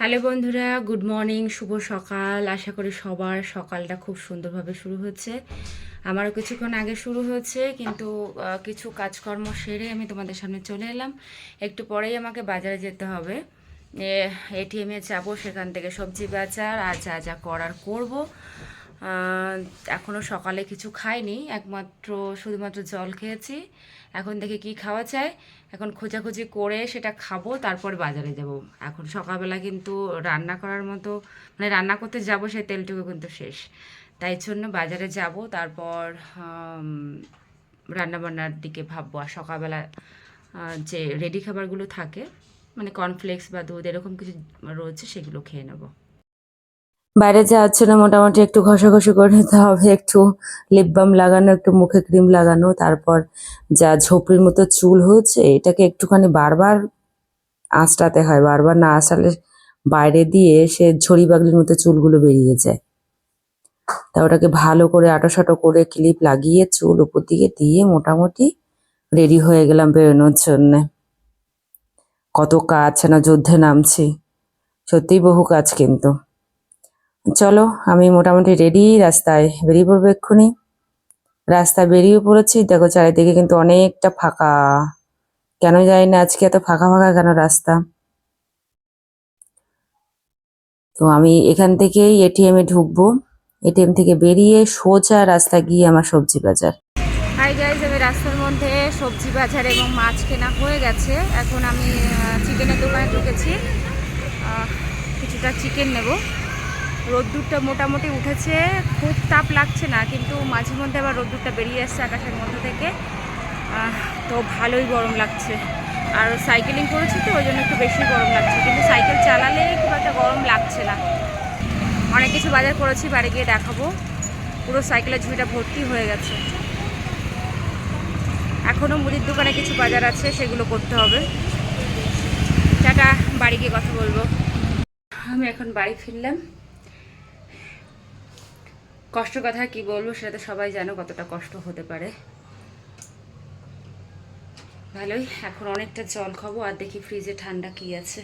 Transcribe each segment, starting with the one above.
Hello বন্ধুরা, good morning, শুভ সকাল। আশা করি সবার সকালটা খুব সুন্দরভাবে শুরু হচ্ছে। আমারও কিছুক্ষণ আগে শুরু হয়েছে, কিন্তু কিছু কাজকর্ম সেরে আমি তোমাদের সামনে চলে এলাম। একটু পরেই আমাকে বাজারে যেতে হবে, এটিএমে যাব, সেখান থেকে সবজি বাজার আর যা যা করার করব। এখনও সকালে কিছু খাইনি, শুধুমাত্র জল খেয়েছি। এখন দেখি কি খাওয়া যায়, এখন খোঁজাখুঁজি করে সেটা খাবো, তারপর বাজারে যাব। এখন সকালবেলা কিন্তু রান্না করার মতো, মানে রান্না করতে যাব সেই তেলটুকু কিন্তু শেষ। তাই জন্য বাজারে যাব, তারপর রান্নাবান্নার দিকে ভাববো। আর সকালবেলা যে রেডি খাবারগুলো থাকে, মানে কর্নফ্লেক্স বা দুধ এরকম কিছু রয়েছে, সেগুলো খেয়ে নেবো। বাইরে যাওয়ার জন্য মোটামুটি একটু ঘষাঘষি করে নিতে হবে, একটু লিপ বাম লাগানো, একটু মুখে ক্রিম লাগানো, তারপর যা ঝোপড়ির মতো চুল হচ্ছে এটাকে একটুখানি বারবার আঁচড়াতে হয়। বারবার না আঁচড়ালে বাইরে দিয়ে সে ঝড়ি বাগলির মতো চুলগুলো বেরিয়ে যায়। তা ওটাকে ভালো করে আঁটোসাঁটো করে ক্লিপ লাগিয়ে চুল উপর দিকে দিয়ে মোটামুটি রেডি হয়ে গেলাম বেরোনোর জন্যে। কত কাজ না, যুদ্ধে নামছি, সত্যিই বহু কাজ। কিন্তু চলো, আমি মোটামুটি রেডি, রাস্তায় বেরিয়ে পড়বো এক্ষুনি। রাস্তায় বেরিয়ে পড়েছি, দেখো চারিদিকে কিন্তু অনেকটা ফাঁকা। কেন জানি না আজকে এত ফাঁকা ফাঁকা কেন রাস্তা। তো আমি এখান থেকেই এটিএম এ ঢুকবো, এটিএম থেকে বেরিয়ে সোজা রাস্তা গিয়ে আমার সবজি বাজার। হাই গাইজ, আমি রাস্তার মধ্যে সবজি বাজার এবং মাছ কেনা হয়ে গেছে। এখন আমি চিকেনের দোকানে ঢুকেছি, কিছুটা চিকেন নেব। রোদ্দুরটা মোটামুটি উঠেছে, খুব তাপ লাগছে না, কিন্তু মাঝে মধ্যে আবার রোদ্দুরটা বেরিয়ে আসছে আকাশের মধ্যে থেকে। তো ভালোই গরম লাগছে। আর সাইকেলিং করেছি তো ওই জন্য একটু বেশি গরম লাগছে, কিন্তু সাইকেল চালালে খুব একটা গরম লাগছে না। অনেক কিছু বাজার করেছি, বাড়ি গিয়ে দেখাবো। পুরো সাইকেলের ঝুড়িটা ভর্তি হয়ে গেছে। এখনও মুদির দোকানে কিছু বাজার আছে, সেগুলো করতে হবে। টাটা, বাড়ি গিয়ে কথা বলবো। আমি এখন বাড়ি ফিরলাম। কষ্টের কথা কি বলবো, সেটা তো সবাই জানো কতটা কষ্ট হতে পারে। ভালোই, এখন অনেকটা জল খাবো, আর দেখি ফ্রিজে ঠান্ডা কি আছে।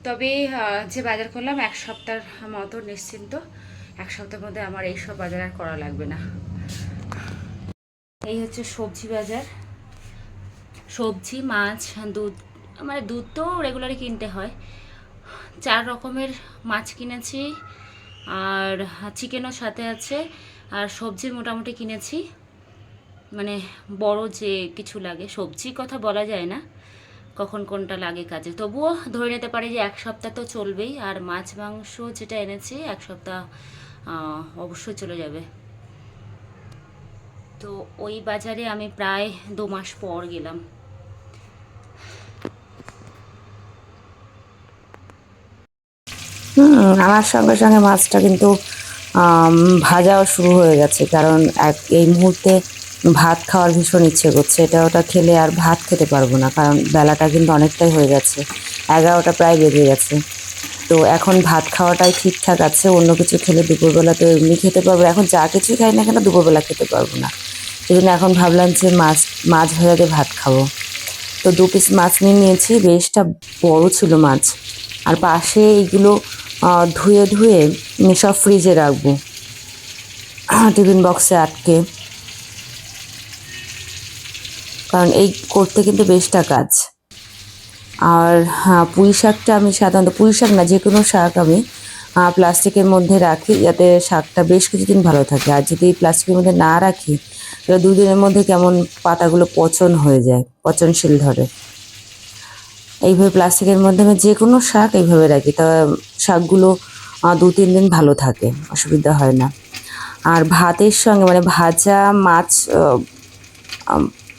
তবে যে বাজার করলাম 1 সপ্তাহ মতো নিশ্চিন্ত, 1 সপ্তাহের মধ্যে আমার এইসব বাজার আর করা লাগবে না। এই হচ্ছে সবজি বাজার, সবজি, মাছ, দুধ। মানে দুধ তো রেগুলারই কিনতে হয়। 4 রকমের মাছ কিনেছি, আর চিকেনও সাথে আছে, আর সবজি মোটামুটি কিনেছি। মানে বড় যে কিছু লাগে, সবজির কথা বলা যায় না কখন কোনটা লাগে কাজে, তবুও ধরে নিতে পারি যে 1 সপ্তাহ তো চলবেই। আর মাছ মাংস যেটা এনেছি 1 সপ্তাহ অবশ্যই চলে যাবে। তো ওই বাজারে আমি প্রায় 2 মাস পর গেলাম। আমার সঙ্গে সঙ্গে মাছটা কিন্তু ভাজাও শুরু হয়ে গেছে, কারণ এই মুহূর্তে ভাত খাওয়ার ভীষণ ইচ্ছে করছে। এটা ওটা খেলে আর ভাত খেতে পারবো না, কারণ বেলাটা কিন্তু অনেকটাই হয়ে গেছে, 11টা প্রায় বেজে গেছে। তো এখন ভাত খাওয়াটাই ঠিকঠাক আছে। অন্য কিছু খেলে দুপুরবেলা তো এমনি খেতে পারবো, এখন যা কিছুই খাই না কেন দুপুরবেলা খেতে পারবো না। এই জন্য এখন ভাবলাম যে মাছ ভাজাতে ভাত খাবো। তো 2 পিস মাছ নিয়ে নিয়েছি, বেশটা বড় ছিল মাছ। আর পাশে এইগুলো ধুয়ে ধুয়ে সব ফ্রিজে রাখবো, টিফিন বক্সে আটকে, কারণ এই করতে কিন্তু বেশটা কাজ। আর পুঁই শাকটা আমি সাধারণত, পুঁই শাক না যে কোনো শাক আমি প্লাস্টিকের মধ্যে রাখি, যাতে শাকটা বেশ কিছুদিন ভালো থাকে। আর যদি প্লাস্টিকের মধ্যে না রাখি, তাহলে 2 দিনের মধ্যে কেমন পাতাগুলো পচন হয়ে যায়, পচনশীল ধরে। এইভাবে প্লাস্টিকের মধ্যে আমি যে কোনো শাক এইভাবে রাখি, তা শাকগুলো 2-3 দিন ভালো থাকে, অসুবিধা হয় না। আর ভাতের সঙ্গে, মানে ভাজা মাছ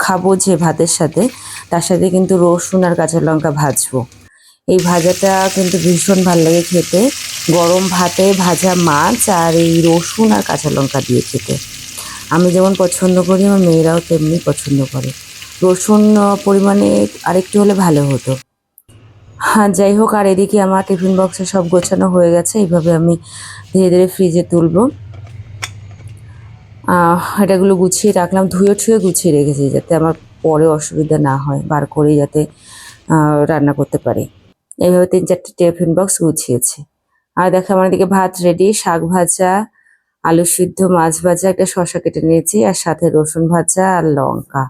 খাবো যে ভাতের সাথে, তার সাথে কিন্তু রসুন আর কাঁচা লঙ্কা ভাজবো। এই ভাজাটা কিন্তু ভীষণ ভালো লাগে খেতে, গরম ভাতে ভাজা মাছ আর এই রসুন আর কাঁচা লঙ্কা দিয়ে খেতে। আমি যেমন পছন্দ করি, আমার মেয়েরাও তেমনি পছন্দ করে। রসুন পরিমাণে আরেকটু হলে ভালো হতো। হ্যাঁ, যাই হোক, আর এদিকে আমার টিফিন বক্সে সব গোছানো হয়ে গেছে। এইভাবে আমি ধীরে ধীরে ফ্রিজে তুলবো। এটাগুলো গুছিয়ে রাখলাম, ধুয়ে ঠুয়ে গুছিয়ে রেখেছি, যাতে আমার পরে অসুবিধা না হয়, বার করেই যাতে রান্না করতে পারি। এইভাবে 3-4টা টিফিন বক্স গুছিয়েছি। আর দেখো আমার এদিকে ভাত রেডি, শাক ভাজা, আলু সিদ্ধ, মাছ ভাজা, একটা শসা কেটে নিয়েছি আর সাথে রসুন ভাজা আর লঙ্কা।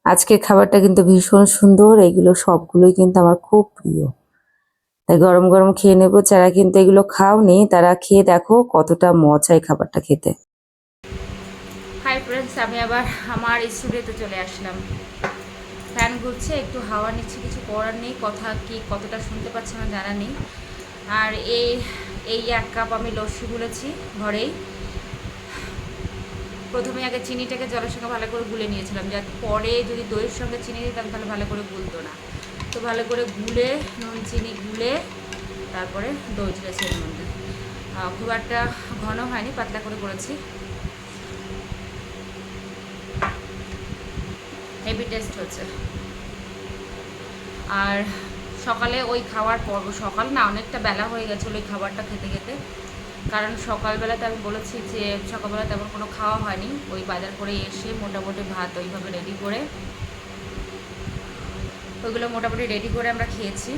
আজকের খাবারটা কিন্তু ভীষণ সুন্দর, এগুলো সবগুলোই কিন্তু আমার খুব প্রিয়। তাই গরম গরম খেয়ে নেবো। যারা কিন্তু এগুলো খাওনি তারা খেয়ে দেখো কতটা মজা এই খাবারটা খেতে। হাই ফ্রেন্ডস, আমি আবার আমার স্টুডিওতে চলে আসলাম। ফ্যান ঘুরছে, একটু হাওয়া নিচ্ছে, কিছু করার নেই। কথা কি কতটা শুনতে পাচ্ছে আমার জানা নেই। আর এই 1 কাপ আমি লস্যি গুলেছি ঘরেই। প্রথমে আগে চিনিটাকে জলের সঙ্গে ভালো করে গুলে নিয়েছিলাম, যাতে পরে যদি দইয়ের সঙ্গে চিনি দিতাম তাহলে ভালো করে গুলতো না। তো ভালো করে গুলে, নুন চিনি গুলে তারপরে দই ঢেলেছি এর মধ্যে। খুব একটা ঘন হয়নি, পাতলা করে করেছি। হেভি টেস্ট হচ্ছে। আর সকালে ওই খাওয়ার পর, সকাল না অনেকটা বেলা হয়ে গেছিলো ওই খাবারটা খেতে খেতে। কারণ সকালবেলাতে আমি বলেছি যে সকালবেলা তেমন কোনো খাওয়া হয়নি। ওই বাজার করে এসে মোটামুটি ভাত ওইভাবে রেডি করে, ওইগুলো মোটামুটি রেডি করে আমরা খেয়েছি।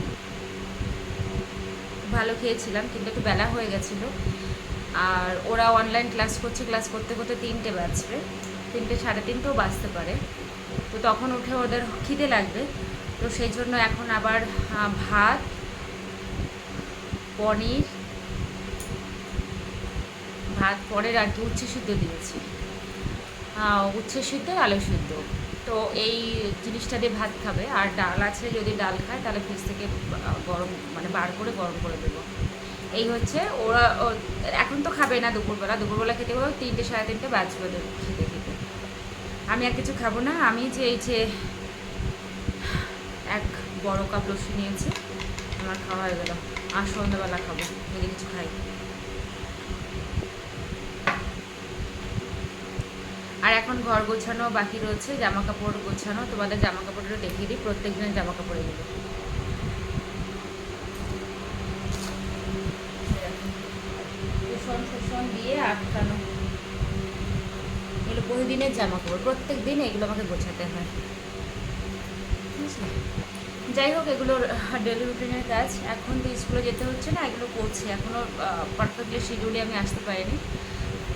ভালো খেয়েছিলাম, কিন্তু একটু বেলা হয়ে গেছিলো। আর ওরা অনলাইন ক্লাস করছে, ক্লাস করতে করতে 3টে বাজবে, 3টে সাড়ে 3টেও বাজতে পারে। তো তখন উঠে ওদের খিদে লাগবে। তো সেই জন্য এখন আবার ভাত, পনির, আর কি উচ্ছে সিদ্ধ দিয়েছি, উচ্ছে সিদ্ধ, আলু সিদ্ধ। তো এই জিনিসটা দিয়ে ভাত খাবে। আর ডাল আছে, যদি ডাল খায় তাহলে ফ্রিজ থেকে গরম মানে বার করে গরম করে দেবো। এই হচ্ছে ওরা। এখন তো খাবে না দুপুরবেলা খেতে হলেও 3টে সাড়ে 3টে বাজবে খেতে খেতে। আমি আর কিছু খাবো না। আমি যে এই যে 1 বড় কাপ লস্যি নিয়েছি, আমার খাওয়া হয়ে গেল। আর সন্ধ্যাবেলা খাবো যদি কিছু খাই। আর এখন ঘর গোছানো বাকি রয়েছে, জামা কাপড় গোছানো। তোমাদের জামা কাপড়টা দেখিয়ে দিই, প্রত্যেক দিনের জামা কাপড় এগুলো। শোষণ দিয়ে আটকানো, এগুলো প্রতিদিনের জামা কাপড়, প্রত্যেক দিন এগুলো আমাকে গোছাতে হয়। যাই হোক, এগুলোর ডেলি রুটিনের কাজ। এখন তো স্কুলে যেতে হচ্ছে না, এগুলো করছি। এখনও পারফেক্টলি শিডিউলে আমি আসতে পারিনি।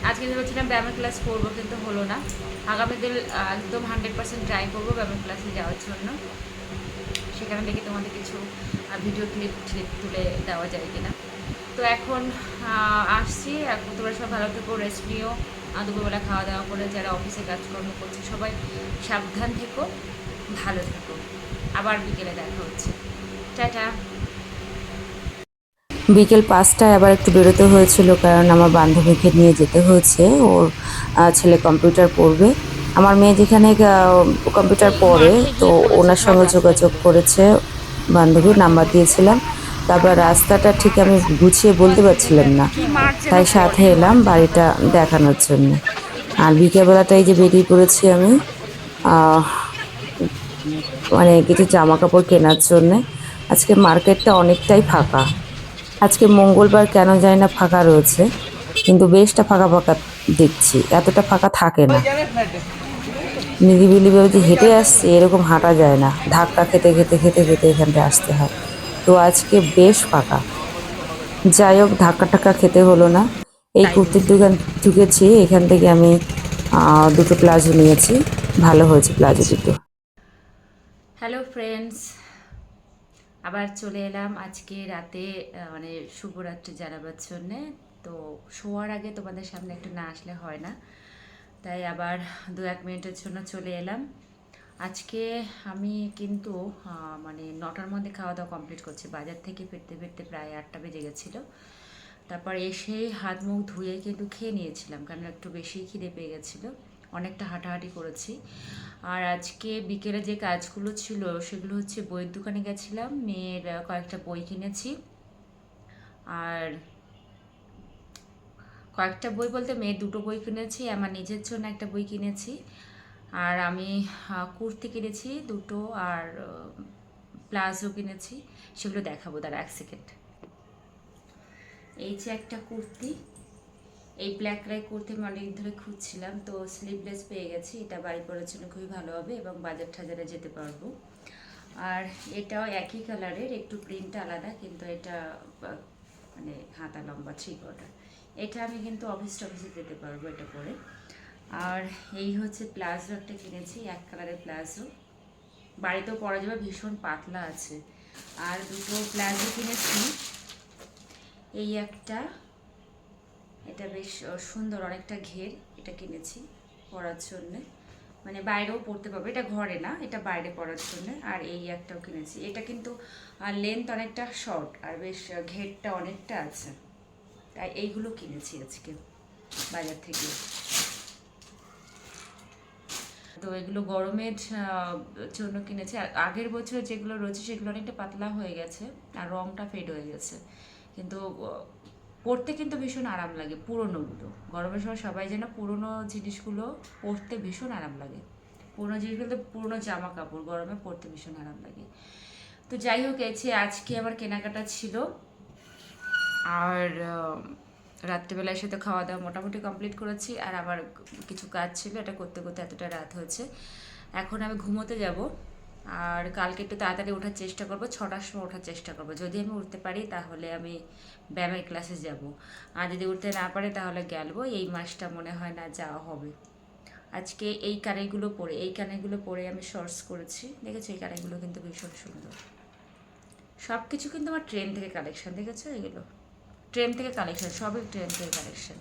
আজকে ভেবেছিলাম ব্যায়ামের ক্লাস করবো, কিন্তু হলো না। আগামী দিন একদম 100% ট্রাই করবো ব্যায়ামের ক্লাসে যাওয়ার জন্য। সেখানে দেখি তোমাদের কিছু ভিডিও ক্লিপ তুলে দেওয়া যায় কিনা। তো এখন আসছি। এখন তোমরা সব ভালো থেকো, রেস্ট নিও। দুপুরবেলা খাওয়া দাওয়া করে যারা অফিসে কাজকর্ম করছে সবাই সাবধান থেকো, ভালো থেকো। আবার বিকেলে দেখা হচ্ছে। টাটা। বিকেল 5টায় আবার একটু বেরোতে হয়েছিল, কারণ আমার বান্ধবীকে নিয়ে যেতে হয়েছে। ওর ছেলে কম্পিউটার পড়বে। আমার মেয়ে যেখানে কম্পিউটার পড়ে, তো ওনার সঙ্গে যোগাযোগ করেছে বান্ধবীর, নাম্বার দিয়েছিলাম। তারপর রাস্তাটা ঠিক আমি গুছিয়ে বলতে পারছিলাম না, তাই সাথে এলাম বাড়িটা দেখানোর জন্য। আর বিকেলবেলাটাই যে বেরিয়ে পড়েছি আমি মানে কিছু জামা কাপড় কেনার জন্যে। আজকে মার্কেটটা অনেকটাই ফাঁকা। আজকে মঙ্গলবার, কেন জানি না ফাঁকা রয়েছে, কিন্তু বেশটা ফাঁকা ফাঁকা দেখছি। এতটা ফাঁকা থাকে না। নিরিবিলিভাবে যে হেঁটে আসছে এরকম হাঁটা যায় না, ধাক্কা খেতে খেতে খেতে খেতে এখানটা আসতে হয়। তো আজকে বেশ ফাঁকা। যাই হোক, ধাক্কা টাক্কা খেতে হলো না। এই কুর্তির দোকান ঢুকেছি, এখান থেকে আমি 2টো প্লাজো নিয়েছি। ভালো হয়েছে প্লাজো দুটো। হ্যালো ফ্রেন্ডস, আবার চলে এলাম আজকে রাতে মানে শুভরাত্রি জানাবার জন্যে। তো শোয়ার আগে তোমাদের সামনে একটু না আসলে হয় না, তাই আবার 2-1 মিনিটের জন্য চলে এলাম। আজকে আমি কিন্তু মানে 9টার মধ্যে খাওয়া দাওয়া কমপ্লিট করছি। বাজার থেকে ফিরতে ফিরতে প্রায় 8টা বেজে গেছিলো। তারপর এসেই হাত মুখ ধুয়ে কিন্তু খেয়ে নিয়েছিলাম, কারণ একটু বেশি খিদে পেয়ে গেছিলো। অনেকটা হাঁটাহাঁটি করেছি। আর আজকে বিকেলে যে কাজগুলো ছিল সেগুলো হচ্ছে, বইয়ের দোকানে গেছিলাম, মেয়ের কয়েকটা বই কিনেছি। আর কয়েকটা বই বলতে মেয়ের 2টো বই কিনেছি, আমার নিজের জন্য একটা বই কিনেছি। আর আমি কুর্তি কিনেছি 2টো, আর প্লাজো কিনেছি। সেগুলো দেখাবো, তার 1 সেকেন্ড। এই যে একটা কুর্তি, এই ব্ল্যাক কুর্তি আমি অনেক ধরে খুঁজছিলাম, তো স্লিভলেস পেয়ে গেছি। এটা বাড়ি পরার জন্য খুবই ভালো হবে এবং বাজার টাজারে যেতে পারবো। আর এটাও একই কালারের, একটু প্রিন্ট আলাদা, কিন্তু এটা মানে হাতা লম্বা 3/4। এটা আমি কিন্তু অফিসে যেতে পারবো এটা পরে। আর এই হচ্ছে প্লাজো একটা কিনেছি, এক কালারের প্লাজো, বাড়িতেও পরা যাবে, ভীষণ পাতলা আছে। আর দুটো প্লাজো কিনেছি, এই একটা, এটা বেশ সুন্দর, অনেকটা ঘের, এটা কিনেছি পরার জন্যে, মানে বাইরেও পরতে পারবে, এটা ঘরে না, এটা বাইরে পরার জন্য। আর এই একটাও কিনেছি, এটা কিন্তু লেন্থ অনেকটা শর্ট আর বেশ ঘেরটা অনেকটা আছে, তাই এইগুলো কিনেছি আজকে বাজার থেকে। তো এগুলো গরমের জন্য কিনেছি। আগের বছর যেগুলো রয়েছে সেগুলো অনেকটা পাতলা হয়ে গেছে আর রঙটা ফেড হয়ে গেছে, কিন্তু পরতে কিন্তু ভীষণ আরাম লাগে পুরোনোগুলো। গরমের সময় সবাই যেন পুরোনো জিনিসগুলো পরতে ভীষণ আরাম লাগে, পুরোনো জিনিসগুলো তো পুরোনো জামা কাপড়, গরমে পরতে ভীষণ আরাম লাগে। তো যাই হোক, আজকে আমার কেনাকাটা ছিল। আর রাত্রিবেলায় সাথে খাওয়া দাওয়া মোটামুটি কমপ্লিট করেছি, আর আমার কিছু কাজ ছিল, এটা করতে করতে এতটা রাত হয়েছে। এখন আমি ঘুমোতে যাব, আর কালকে একটু তাড়াতাড়ি ওঠার চেষ্টা করব, 6টার সময় ওঠার চেষ্টা করব। যদি আমি উঠতে পারি তাহলে আমি ব্যায়ামের ক্লাসে যাব, আর যদি উঠতে না পারি তাহলে গেলবো। এই মাসটা মনে হয় না যাওয়া হবে। আজকে এই কানেরগুলো পরে আমি শর্টস করেছি, দেখেছো? এই কানেরগুলো কিন্তু ভীষণ সুন্দর। সব কিছু কিন্তু আমার ট্রেন থেকে কালেকশন, দেখেছো? এগুলো ট্রেন থেকে কালেকশন, সবই ট্রেন থেকে কালেকশন।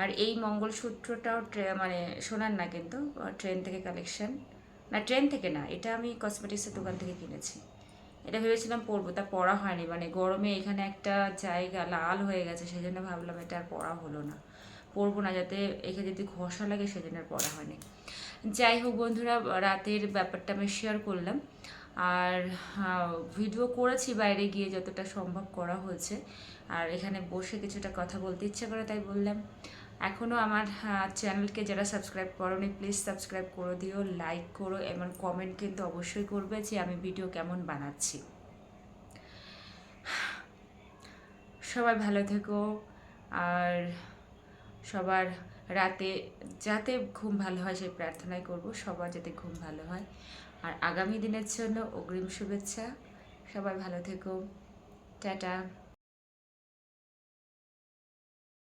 আর এই মঙ্গলসূত্রটাও মানে সোনার না, কিন্তু ট্রেন থেকে কালেকশন। না, ট্রেন থেকে না, এটা আমি কসমেটিক্সের দোকান থেকে কিনেছি। এটা ভেবেছিলাম পরবো, তা পরা হয়নি, মানে গরমে এখানে একটা জায়গা লাল হয়ে গেছে, সেই জন্য ভাবলাম এটা আর পরা হলো না, পরবো না, যাতে এখানে যদি ঘষা লাগে সেজন্য আর পরা হয়নি। যাই হোক বন্ধুরা, রাতের ব্যাপারটা আমি শেয়ার করলাম। আর ভিডিও করেছি বাইরে গিয়ে, যতটা সম্ভব করা হয়েছে। আর এখানে বসে কিছুটা কথা বলতে ইচ্ছে করে, তাই বললাম। এখনও আমার চ্যানেলকে যারা সাবস্ক্রাইব করোনি, প্লিজ সাবস্ক্রাইব করে দিও, লাইক করো, এবং কমেন্ট কিন্তু অবশ্যই করবে যে আমি ভিডিও কেমন বানাচ্ছি। সবাই ভালো থেকো, আর সবার রাতে যাতে ঘুম ভালো হয় সেই প্রার্থনাই করব, সবার যাতে ঘুম ভালো হয়। আর আগামী দিনের জন্য অগ্রিম শুভেচ্ছা। সবাই ভালো থেকো, টাটা।